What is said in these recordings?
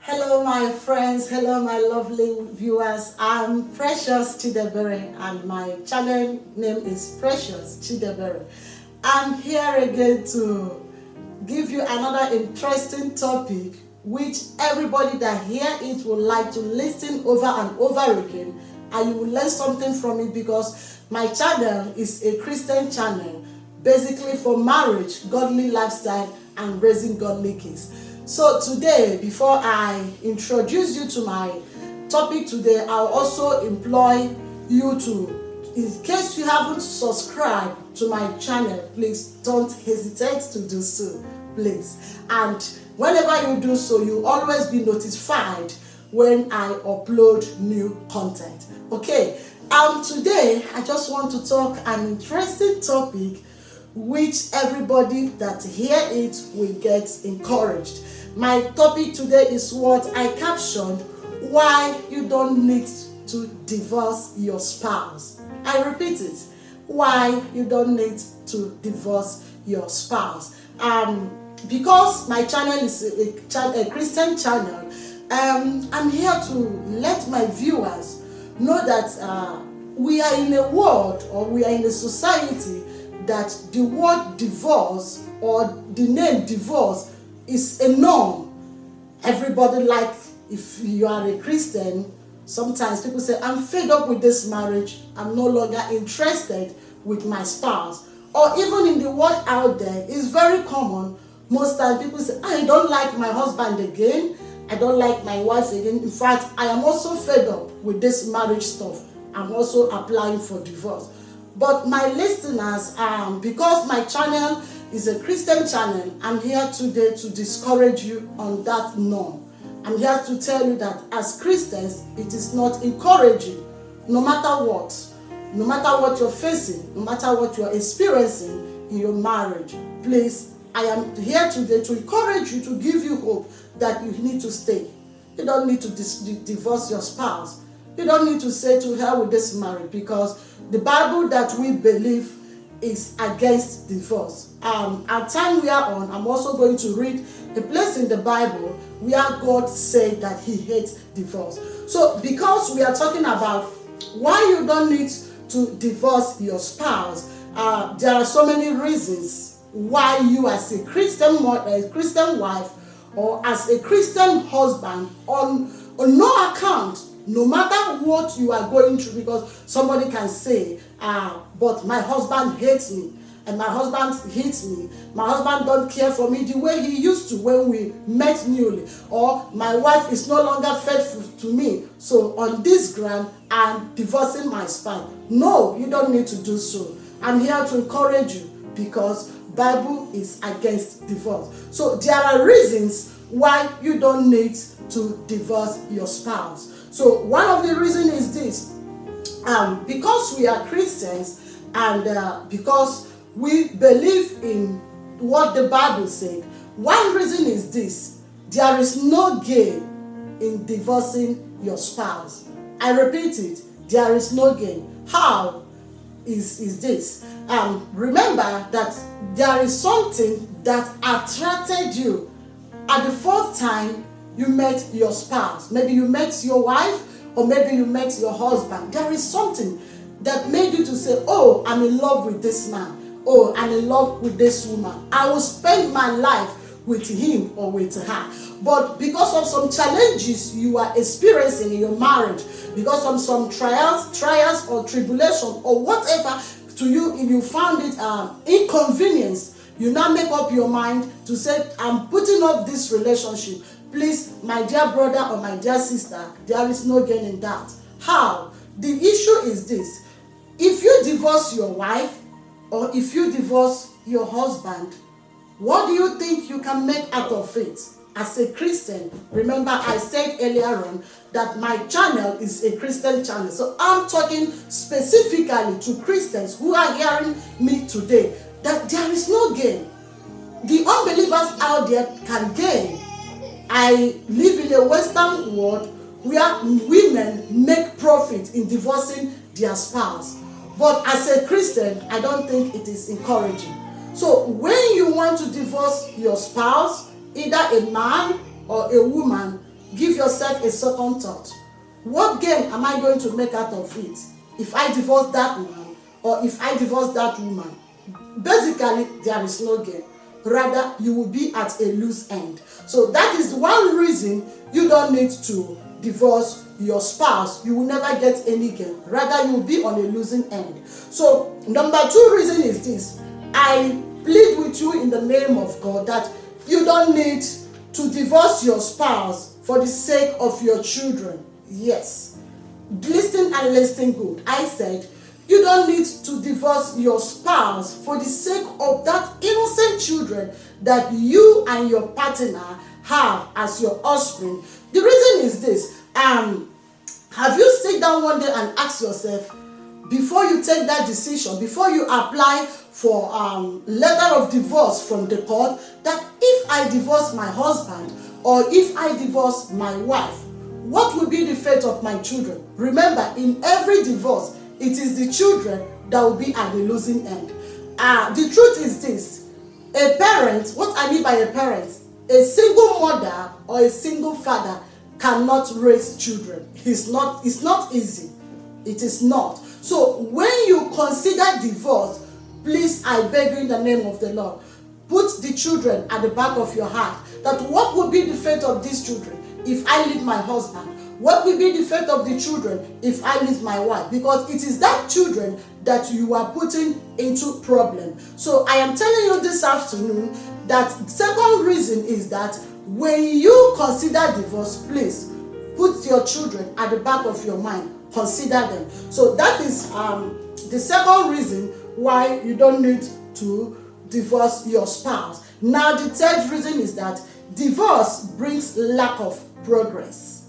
Hello, my friends. Hello, my lovely viewers. I'm Precious Chidebere, and my channel name is Precious Chidebere. I'm here again to give you another interesting topic which everybody that hear it would like to listen over and over again, and you will learn something from it because my channel is a Christian channel basically for marriage, godly lifestyle, and raising godly kids. So today, before I introduce you to my topic today, I'll also employ you to, in case you haven't subscribed to my channel, please don't hesitate to do so, please. And whenever you do so, you'll always be notified when I upload new content. Okay, today I just want to talk an interesting topic which everybody that hear it will get encouraged. My topic today is what I captioned: why you don't need to divorce your spouse. I repeat it: why you don't need to divorce your spouse. Because my channel is a Christian channel, I'm here to let my viewers know that we are in a world, or we are in a society, that the word divorce or the name divorce is a norm. Everybody, like, if you are a Christian, sometimes people say, I'm fed up with this marriage, I'm no longer interested with my spouse. Or even in the world out there, it's very common. Most times people say, I don't like my husband again, I don't like my wife again. In fact, I am also fed up with this marriage stuff. I'm also applying for divorce. But my listeners, because my channel is a Christian channel, I'm here today to discourage you on that norm. I'm here to tell you that as Christians, it is not encouraging, no matter what you're facing, no matter what you're experiencing in your marriage. Please, I am here today to encourage you, to give you hope that you need to stay. You don't need to divorce your spouse. You don't need to say to hell with this marriage, because the Bible that we believe is against divorce. At time we are on, I'm also going to read a place in the Bible where God said that He hates divorce. So because we are talking about why you don't need to divorce your spouse, there are so many reasons why you, as a Christian wife, or as a Christian husband, on no account, no matter what you are going through, because somebody can say, but my husband hates me, and my husband hates me, my husband don't care for me the way he used to when we met newly, or my wife is no longer faithful to me, so on this ground I'm divorcing my spouse. No, you don't need to do so. I'm here to encourage you, because Bible is against divorce. So there are reasons why you don't need to divorce your spouse. So one of the reasons is this: because we are Christians, and because we believe in what the Bible said. One reason is this: there is no gain in divorcing your spouse. I repeat it: there is no gain. How is this? Remember that there is something that attracted you at the first time you met your spouse. Maybe you met your wife, or maybe you met your husband. There is something that made you to say, oh, I'm in love with this man. Oh, I'm in love with this woman. I will spend my life with him or with her. But because of some challenges you are experiencing in your marriage, because of some trials or tribulation or whatever, to you, if you found it inconvenience, you now make up your mind to say, I'm putting up this relationship. Please, my dear brother or my dear sister, there is no gain in that. How? The issue is this: if you divorce your wife, or if you divorce your husband, what do you think you can make out of it? As a Christian, remember I said earlier on that my channel is a Christian channel. So I'm talking specifically to Christians who are hearing me today, that there is no gain. The unbelievers out there can gain. I live in a Western world where women make profit in divorcing their spouse. But as a Christian, I don't think it is encouraging. So when you want to divorce your spouse, either a man or a woman, give yourself a second thought. What gain am I going to make out of it if I divorce that man or if I divorce that woman? Basically, there is no gain. Rather, you will be at a loose end. So that is one reason you don't need to divorce your spouse. You will never get any gain. Rather, you will be on a losing end. So number 2 reason is this. I plead with you in the name of God that you don't need to divorce your spouse for the sake of your children. Yes. Listen and listen good. I said, you don't need to divorce your spouse for the sake of that innocent children that you and your partner have as your offspring. The reason is this. Have you sit down one day and asked yourself, before you take that decision, before you apply for letter of divorce from the court, that if I divorce my husband or if I divorce my wife, what will be the fate of my children? Remember, in every divorce, it is the children that will be at the losing end. The truth is this. A parent, what I mean by a parent, a single mother or a single father cannot raise children. It's not easy. It is not. So when you consider divorce, please, I beg you in the name of the Lord, put the children at the back of your heart. That what will be the fate of these children if I leave my husband? What will be the fate of the children if I leave my wife? Because it is that children that you are putting into problem. So I am telling you this afternoon that second reason is that when you consider divorce, please put your children at the back of your mind. Consider them. So that is the second reason why you don't need to divorce your spouse. Now the third reason is that divorce brings lack of progress.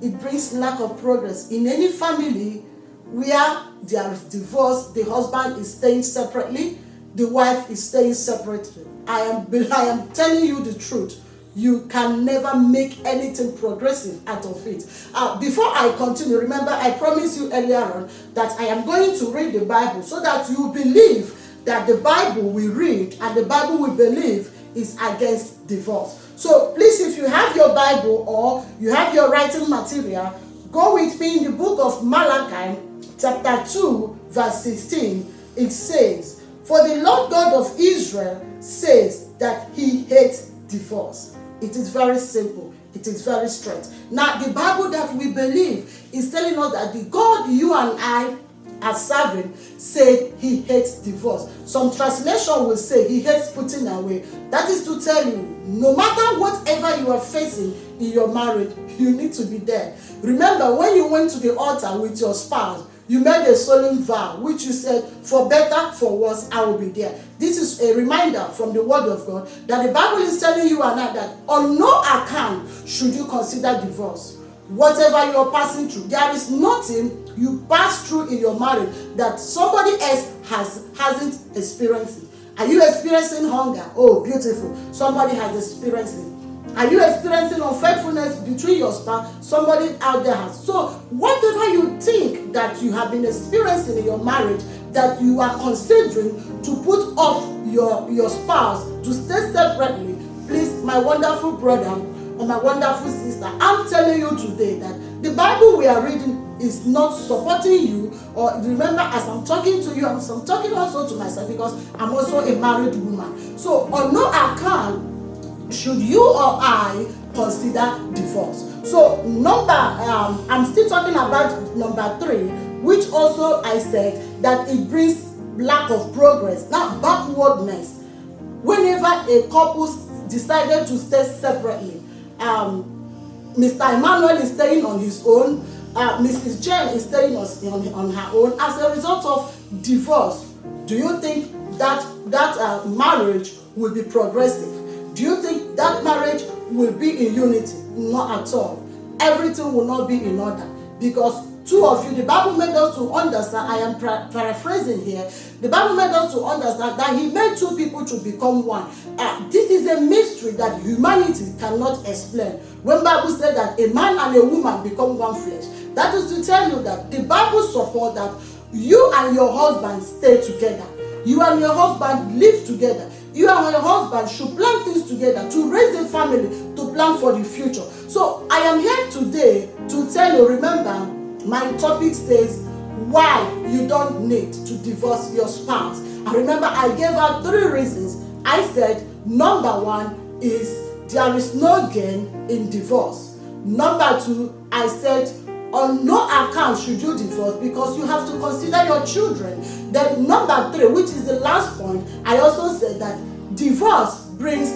It brings lack of progress. In any family where there is divorce, the husband is staying separately, the wife is staying separately. I am telling you the truth. You can never make anything progressive out of it. Before I continue, remember I promised you earlier on that I am going to read the Bible so that you believe that the Bible we read and the Bible we believe is against divorce. So please, if you have your Bible or you have your writing material, go with me in the book of Malachi, chapter 2, verse 16. It says, "For the Lord God of Israel says that he hates divorce." It is very simple. It is very straight. Now, the Bible that we believe is telling us that the God you and I are serving said he hates divorce. Some translation will say he hates putting away. That is to tell you, no matter whatever you are facing in your marriage, you need to be there. Remember, when you went to the altar with your spouse, you made a solemn vow, which you said, for better, for worse, I will be there. This is a reminder from the word of God that the Bible is telling you and I that on no account should you consider divorce. Whatever you're passing through, there is nothing you pass through in your marriage that somebody else hasn't experienced. Are you experiencing hunger? Oh, beautiful. Somebody has experienced it. Are you experiencing unfaithfulness between your spouse? Somebody out there has. So whatever you think that you have been experiencing in your marriage, that you are considering to put off your spouse to stay separately, please, my wonderful brother or my wonderful sister, I'm telling you today that the Bible we are reading is not supporting you. Or remember, as I'm talking to you, I'm talking also to myself because I'm also a married woman. So on no account should you or I consider divorce. So I'm still talking about number 3, which also I said that it brings lack of progress. Now, backwardness. Whenever a couple decided to stay separately, Mr. Emmanuel is staying on his own, Mrs. Jane is staying on her own. As a result of divorce, do you think that marriage will be progressive? Do you think that marriage will be in unity? Not at all. Everything will not be in order because two of you, the Bible made us to understand, I am paraphrasing here, the Bible made us to understand that he made two people to become one. This is a mystery that humanity cannot explain. When the Bible said that a man and a woman become one flesh, that is to tell you that the Bible supports that you and your husband stay together. You and your husband live together. You and your husband should plan things together to raise a family, to plan for the future. So I am here today to tell you, remember, my topic says why you don't need to divorce your spouse. And remember, I gave out 3 reasons. I said, number 1 is there is no gain in divorce. Number 2, I said, on no account should you divorce because you have to consider your children. Then number 3, which is the last point, I also said that divorce brings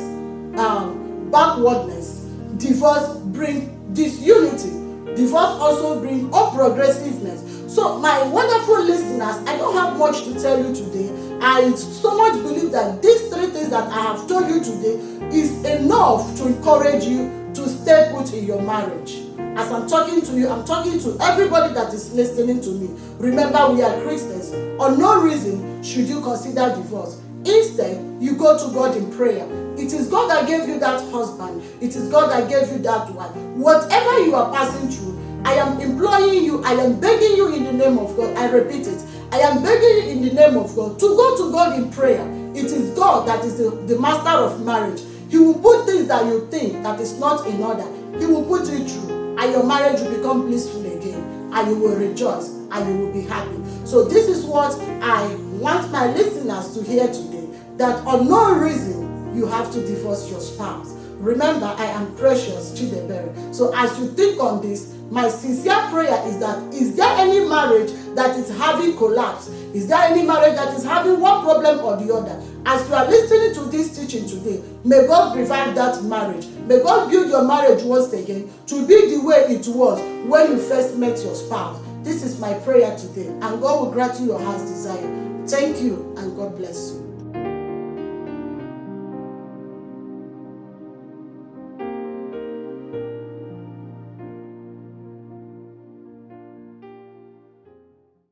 backwardness. Divorce brings disunity. Divorce also brings unprogressiveness. So my wonderful listeners, I don't have much to tell you today. I so much believe that these 3 things that I have told you today is enough to encourage you to stay put in your marriage. As I'm talking to you, I'm talking to everybody that is listening to me. Remember, we are Christians. On no reason should you consider divorce. Instead, you go to God in prayer. It is God that gave you that husband. It is God that gave you that wife. Whatever you are passing through, I am imploring you, I am begging you in the name of God. I repeat it. I am begging you in the name of God to go to God in prayer. It is God that is the master of marriage. He will put things that you think that is not in order. He will put it through, and your marriage will become blissful again, and you will rejoice, and you will be happy. So this is what I want my listeners to hear today, that on no reason you have to divorce your spouse. Remember, I am Precious Chidebere. So as you think on this, my sincere prayer is that, is there any marriage that is having collapse? Is there any marriage that is having one problem or the other? As you are listening to this teaching today, may God revive that marriage. May God build your marriage once again to be the way it was when you first met your spouse. This is my prayer today, and God will grant you your heart's desire. Thank you, and God bless you.